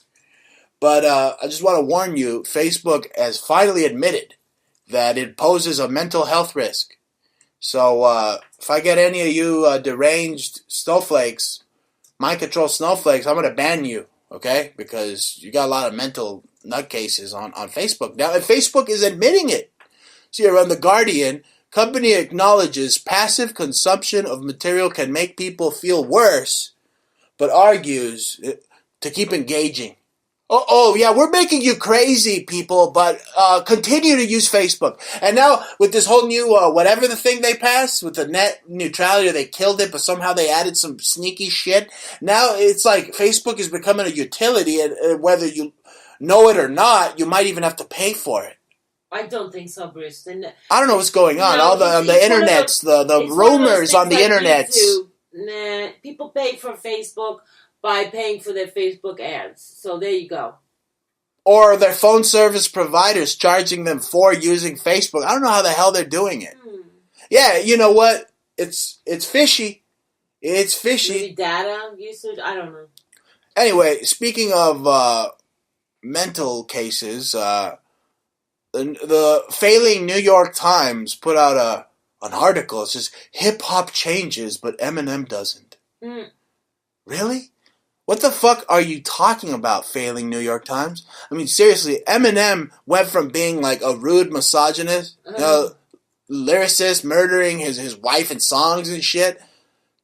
But I just want to warn you, Facebook has finally admitted that it poses a mental health risk. So if I get any of you deranged snowflakes, mind control snowflakes, I'm going to ban you, okay? Because you got a lot of mental nutcases on Facebook. Now, and Facebook is admitting it. See, here on The Guardian, company acknowledges passive consumption of material can make people feel worse, but argues to keep engaging. Oh, yeah, we're making you crazy, people, but continue to use Facebook. And now, with this whole new, whatever the thing they passed, with the net neutrality, they killed it, but somehow they added some sneaky shit. Now, it's like Facebook is becoming a utility, and whether you know it or not, you might even have to pay for it. I don't think so, Bruce. I don't know what's going on. All the internets, the rumors on the internets. Nah, people pay for Facebook by paying for their Facebook ads. So there you go. Or their phone service providers charging them for using Facebook. I don't know how the hell they're doing it. Yeah, you know what? It's fishy. It's fishy. Maybe data usage? I don't know. Anyway, speaking of mental cases, the failing New York Times put out an article. It says, hip-hop changes, but Eminem doesn't. Really? What the fuck are you talking about, failing New York Times? I mean, seriously, Eminem went from being like a rude misogynist, lyricist, murdering his wife in songs and shit,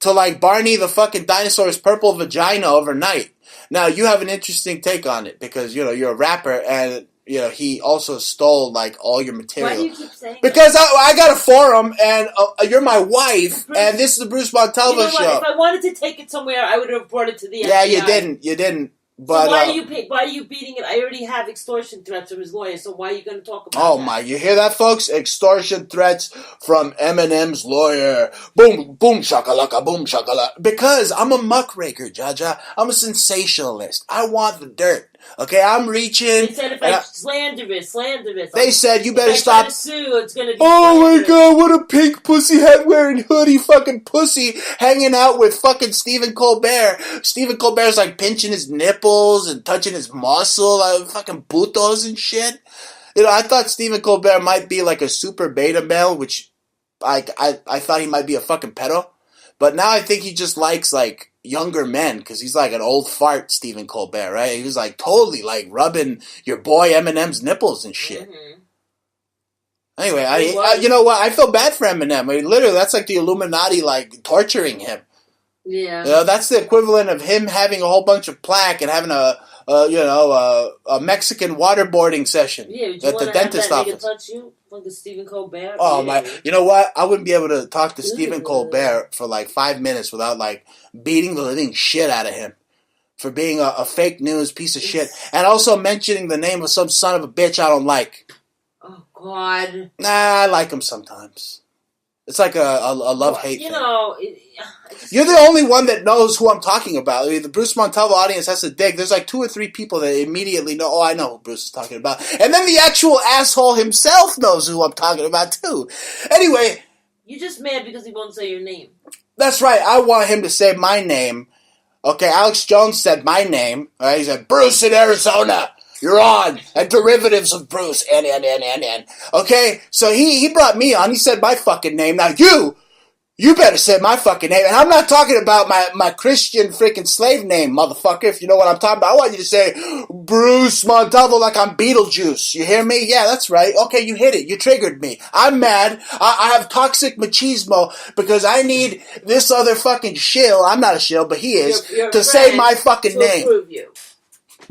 to like Barney the fucking dinosaur's purple vagina overnight. Now, you have an interesting take on it because, you know, you're a rapper and, you know, he also stole like all your material. Why do you keep saying because I got a forum and you're my wife and this is the Bruce Montalvo you know show. If I wanted to take it somewhere, I would have brought it to the FBI. Yeah, you didn't. But, so why are you beating it? I already have extortion threats from his lawyer, so why are you going to talk about that? Oh my, you hear that, folks? Extortion threats from Eminem's lawyer. Boom, boom, shakalaka, boom, shakalaka. Because I'm a muckraker, Jah Jah. I'm a sensationalist. I want the dirt. Okay, I'm reaching. They said if I slanderous. They said you better stop. If I sue, it's going to be oh slanderous. my god, what a pink pussy head wearing hoodie fucking pussy hanging out with fucking Stephen Colbert. Stephen Colbert's like pinching his nipples and touching his muscle, like fucking putos and shit. You know, I thought Stephen Colbert might be like a super beta male, which I thought he might be a fucking pedo. But now I think he just likes like younger men because he's like an old fart, Stephen Colbert, right? He was like totally like rubbing your boy Eminem's nipples and shit. Mm-hmm. Anyway, you know what? I feel bad for Eminem. I mean, literally, that's like the Illuminati like torturing him. Yeah. You know, that's the equivalent of him having a whole bunch of plaque and having a Mexican waterboarding session at the dentist office. Touch you? Like Stephen Colbert? Oh my! You know what? I wouldn't be able to talk to Stephen Colbert for like 5 minutes without like beating the living shit out of him for being a fake news piece of shit and also mentioning the name of some son of a bitch I don't like. Oh God! Nah, I like him sometimes. It's like a love-hate thing. You know, you're the only one that knows who I'm talking about. I mean, the Bruce Montalvo audience has to dig. There's like 2 or 3 people that immediately know, oh, I know who Bruce is talking about. And then the actual asshole himself knows who I'm talking about, too. Anyway. You're just mad because he won't say your name. That's right. I want him to say my name. Okay, Alex Jones said my name. All right, he said, Bruce in Arizona. You're on. And derivatives of Bruce. N. Okay? So he brought me on. He said my fucking name. Now you better say my fucking name. And I'm not talking about my Christian freaking slave name, motherfucker, if you know what I'm talking about. I want you to say Bruce Montalvo like I'm Beetlejuice. You hear me? Yeah, that's right. Okay, you hit it. You triggered me. I'm mad. I have toxic machismo because I need this other fucking shill. I'm not a shill, but he is. To say my fucking name. Approve you.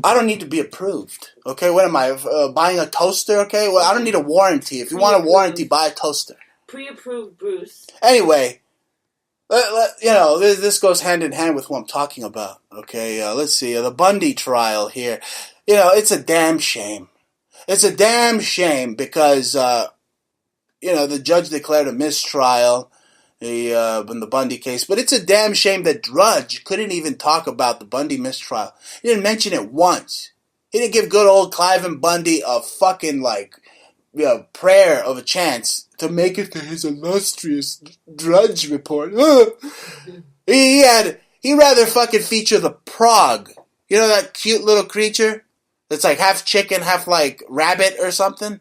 I don't need to be approved. Okay, what am I, buying a toaster? Okay, well, I don't need a warranty. If you want a warranty, buy a toaster. Pre-approved Bruce. Anyway, you know, this goes hand in hand with what I'm talking about. Okay, let's see, the Bundy trial here. You know, it's a damn shame. It's a damn shame because, you know, the judge declared a mistrial in the Bundy case. But it's a damn shame that Drudge couldn't even talk about the Bundy mistrial. He didn't mention it once. He didn't give good old Cliven Bundy a fucking, like, you know, prayer of a chance to make it to his illustrious Drudge report. He'd rather fucking feature the Prog. You know that cute little creature that's like half chicken, half like rabbit or something?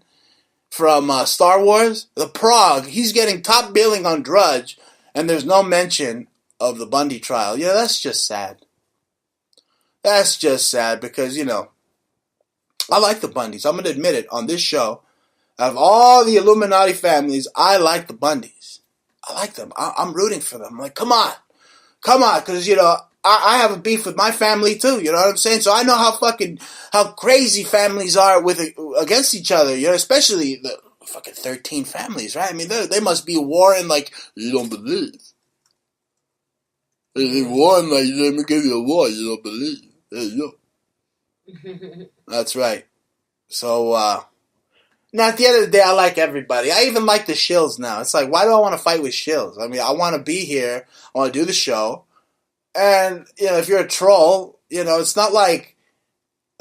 From Star Wars, the Prog, he's getting top billing on Drudge, and there's no mention of the Bundy trial. You know, that's just sad. That's just sad because, you know, I like the Bundys. I'm going to admit it on this show. Out of all the Illuminati families, I like the Bundys. I like them. I'm rooting for them. I'm like, come on, because, you know, I have a beef with my family too, you know what I'm saying? So I know how crazy families are against each other, you know, especially the fucking 13 families, right? I mean, they must be warring like, you don't believe. They warring like, let me give you a war, you don't believe. There you go. That's right. So, now at the end of the day, I like everybody. I even like the shills now. It's like, why do I want to fight with shills? I mean, I want to be here. I want to do the show. And, you know, if you're a troll, you know, it's not like,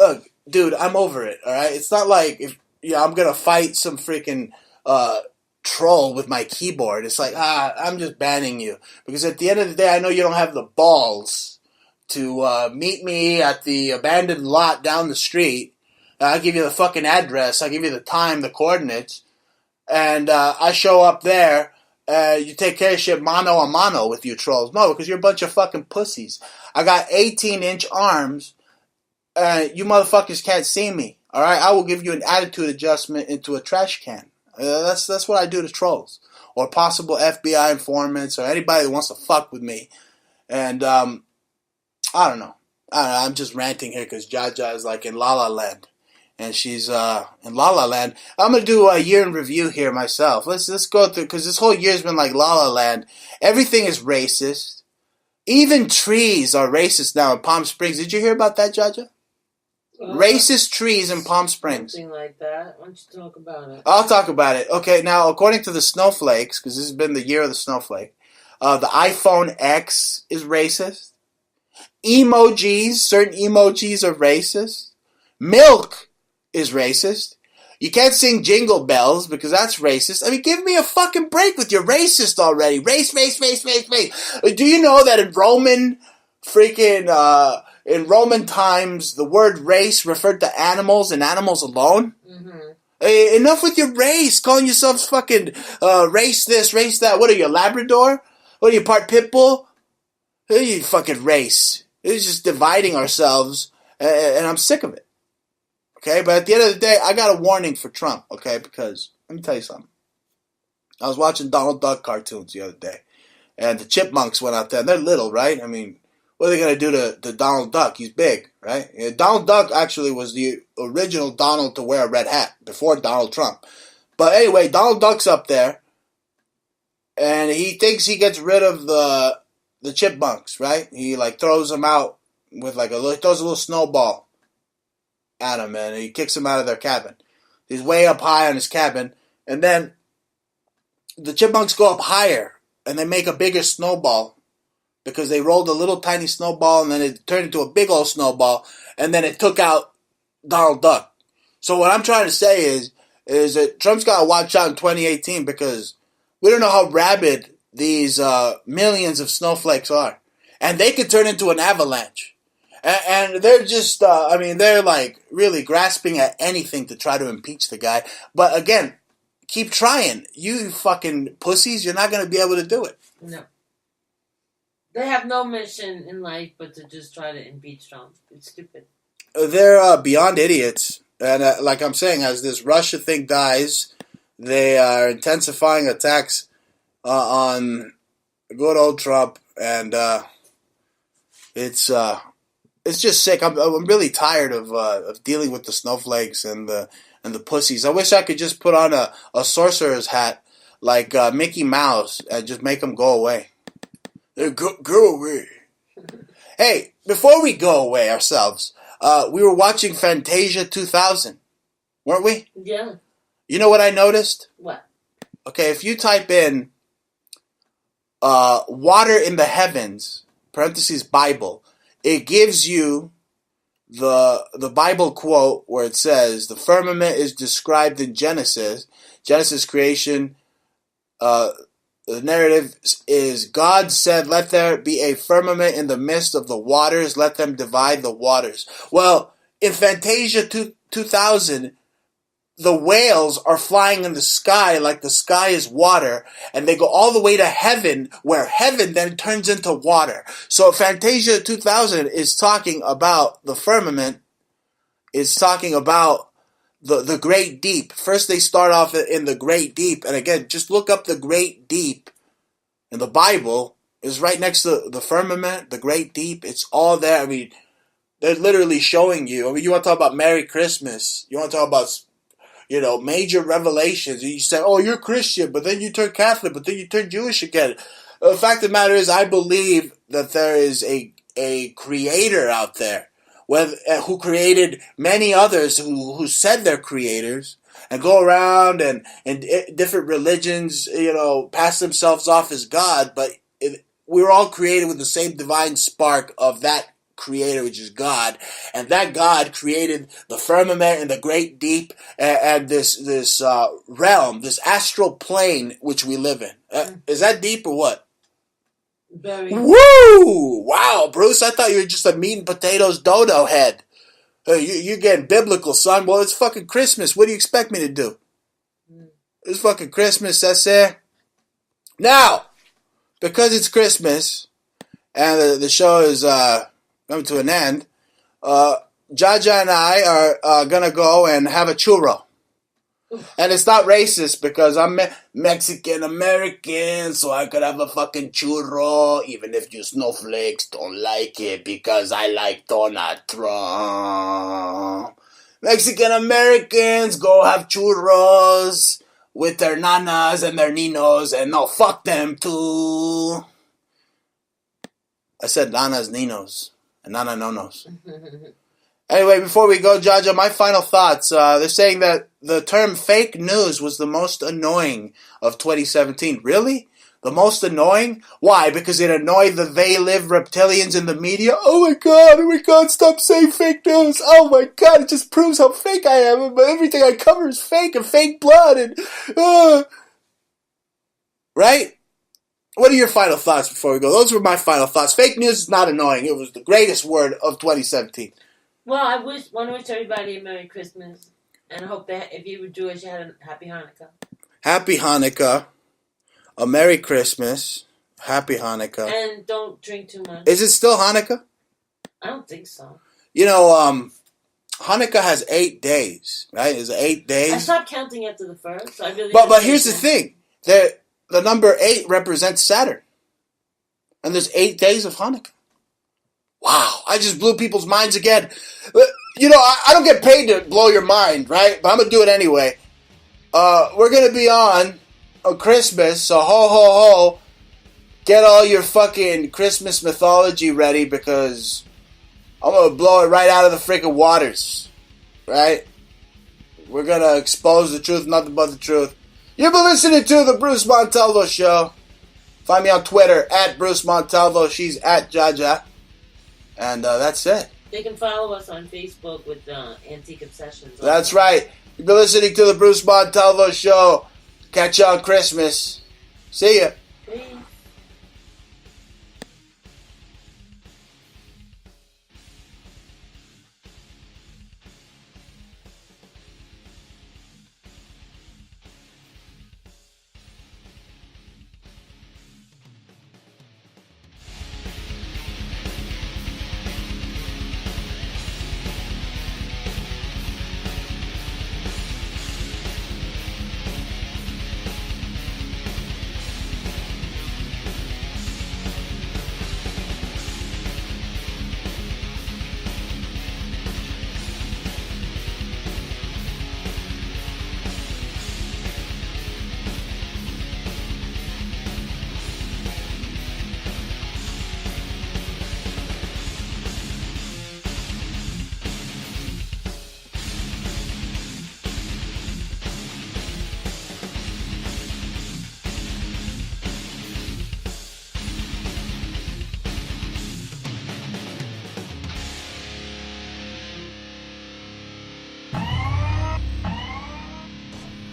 look, dude, I'm over it, all right? It's not like, I'm going to fight some freaking troll with my keyboard. It's like, I'm just banning you. Because at the end of the day, I know you don't have the balls to meet me at the abandoned lot down the street. I'll give you the fucking address. I'll give you the time, the coordinates. And I show up there. You take care of shit mano a mano with you trolls. No, because you're a bunch of fucking pussies. I got 18-inch arms. You motherfuckers can't see me. Alright? I will give you an attitude adjustment into a trash can. That's what I do to trolls. or possible FBI informants or anybody that wants to fuck with me. And I don't know. I'm just ranting here because Jah Jah is like in La La Land. And she's in La La Land. I'm going to do a year in review here myself. Let's go through, because this whole year's been like La La Land. Everything is racist. Even trees are racist now in Palm Springs. Did you hear about that, Jah Jah? Racist trees in Palm Springs. Something like that. Why don't you talk about it? I'll talk about it. Okay, now, according to the snowflakes, because this has been the year of the snowflake, the iPhone X is racist. Emojis, certain emojis are racist. Milk is racist. You can't sing Jingle Bells because that's racist. I mean, give me a fucking break with your racist already. Race. Do you know that in Roman times, the word race referred to animals and animals alone? Mm-hmm. Enough with your race. Calling yourselves fucking race this, race that. What are you, a Labrador? What are you, part pit bull? You fucking race. It's just dividing ourselves, and I'm sick of it. Okay, but at the end of the day, I got a warning for Trump, okay, because let me tell you something. I was watching Donald Duck cartoons the other day, and the chipmunks went out there, and they're little, right? I mean, what are they going to do to Donald Duck? He's big, right? Donald Duck actually was the original Donald to wear a red hat before Donald Trump. But anyway, Donald Duck's up there, and he thinks he gets rid of the chipmunks, right? He like throws them out with throws a little snowball at him, and he kicks them out of their cabin. He's way up high on his cabin, and then the chipmunks go up higher, and they make a bigger snowball because they rolled a little tiny snowball, and then it turned into a big old snowball, and then it took out Donald Duck. So what I'm trying to say is that Trump's got to watch out in 2018 because we don't know how rabid these millions of snowflakes are. And they could turn into an avalanche. And they're just, they're like really grasping at anything to try to impeach the guy. But again, keep trying. You fucking pussies, you're not going to be able to do it. No. They have no mission in life but to just try to impeach Trump. It's stupid. They're beyond idiots. And like I'm saying, as this Russia thing dies, they are intensifying attacks on good old Trump. And it's just sick. I'm really tired of dealing with the snowflakes and the pussies. I wish I could just put on a sorcerer's hat like Mickey Mouse and just make them go away. Go away. Hey, before we go away ourselves, we were watching Fantasia 2000, weren't we? Yeah. You know what I noticed? What? Okay, if you type in water in the heavens, parentheses Bible, it gives you the Bible quote where it says, the firmament is described in Genesis creation. The narrative is, God said, let there be a firmament in the midst of the waters, let them divide the waters. Well, in Fantasia 2000, the whales are flying in the sky like the sky is water, and they go all the way to heaven, where heaven then turns into water. So Fantasia 2000 is talking about the firmament, is talking about the great deep. First they start off in the great deep, and again, just look up the great deep in the Bible. Is right next to the firmament, the great deep. It's all there. I mean, they're literally showing you. I mean, you want to talk about Merry Christmas. You want to talk about, major revelations. You say, oh, you're Christian, but then you turn Catholic, but then you turn Jewish again. The fact of the matter is, I believe that there is a creator out there who created many others who said they're creators and go around and different religions, pass themselves off as God, but we're all created with the same divine spark of that creator, which is God, and that God created the firmament and the great deep and this realm, this astral plane which we live in. Is that deep or what? Very. Woo! Wow, Bruce, I thought you were just a meat and potatoes dodo head. You're getting biblical, son. Well, it's fucking Christmas. What do you expect me to do? It's fucking Christmas, that's it. Now, because it's Christmas, and the show is coming to an end, Jah Jah and I are going to go and have a churro. And it's not racist because I'm Mexican American, so I could have a fucking churro, even if you snowflakes don't like it because I like Donald Trump. Mexican Americans go have churros with their nanas and their ninos, and no, fuck them too. I said nanas, ninos, and nana nonos. Anyway, before we go, Jah Jah, my final thoughts. They're saying that the term fake news was the most annoying of 2017. Really? The most annoying? Why? Because it annoyed the they-live reptilians in the media? Oh my god, stop saying fake news. Oh my god, it just proves how fake I am. But everything I cover is fake and fake blood. And right? What are your final thoughts before we go? Those were my final thoughts. Fake news is not annoying. It was the greatest word of 2017. Well, I want to wish everybody a Merry Christmas, and I hope that if you were Jewish, you had a Happy Hanukkah. Happy Hanukkah, a Merry Christmas, Happy Hanukkah. And don't drink too much. Is it still Hanukkah? I don't think so. You know, Hanukkah has 8 days, right? Is it 8 days? I stopped counting after the first. So I really but here's the thing. The number 8 represents Saturn. And there's 8 days of Hanukkah. Wow, I just blew people's minds again. You know, I don't get paid to blow your mind, right? But I'm going to do it anyway. We're going to be on Christmas, so ho, ho, ho. Get all your fucking Christmas mythology ready because I'm going to blow it right out of the freaking waters, right? We're going to expose the truth, nothing but the truth. You've been listening to The Bruce Montalvo Show. Find me on Twitter, at Bruce Montalvo. She's at Jah Jah. And that's it. They can follow us on Facebook with Antique Obsessions. That's right. You've been listening to The Bruce Montalvo Show. Catch you on Christmas. See ya. Peace.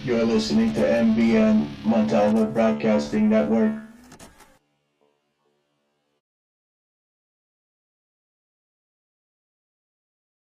You're listening to MBN Montalvo Broadcasting Network.